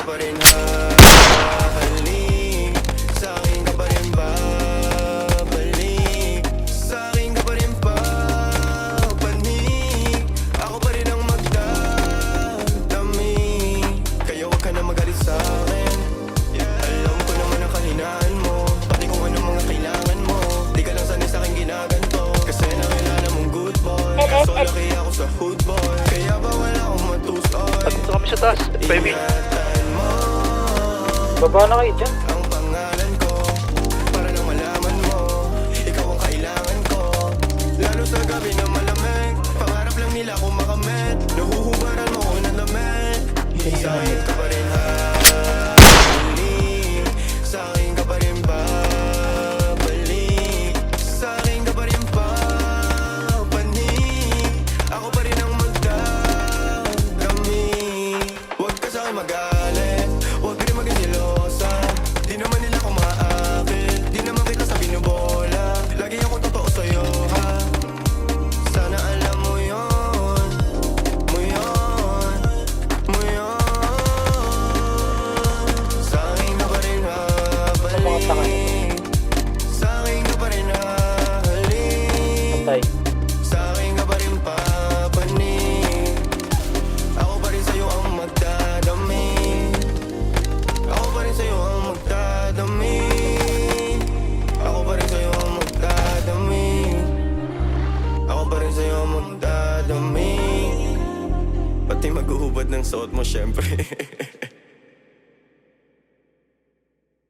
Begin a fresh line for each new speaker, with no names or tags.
ka pa rin hahalik, sa akin ka pa rin babalik, sa akin ka pa rin papanik, ako pa rin ang magdadami. Kaya wag ka na magalit sa akin, alam ko naman ang kahinaan mo, pati kung ano mga kailangan mo. Di ka lang sanay sa akin ginaganto, kasi nakilala mong good boy, kaso laki ako sa hood boy, kaya bawal akong matusoy.
Dito kami sa taas.
Ingatan mo
Baba na kayo dyan.
ang pangalan ko, para lang malaman mo, ikaw ang kailangan ko. Lalo sa gabi na malamig, pangarap lang nila kung makamit, nahuhubaran mo ko ng damit. Sa akin ka pa rin hahalik, sa akin ka pa rin babalik, sa akin ka pa rin papanik, ako pa rin ang magdadami. Huwag ka sa akin magalit, huwag ka rin maging selosa, di naman nila ako maakit, di naman kita sa binubola, lagi ako totoo sa'yo ha. Sana alam mo yun, mo yun, mo yun. Sa akin ka pa rin habalik, sa akin ka pa rin hahalik,
Patay.
sa akin ka pa rin papanik, ako pa rin sa'yo ang magdadami, ako pa rin sa'yo ang magdadami, ako pa rin sa'yo ang magdadami, ako pa rin sa'yo ang magdadami. Pati maghuhubad ng suot mo syempre.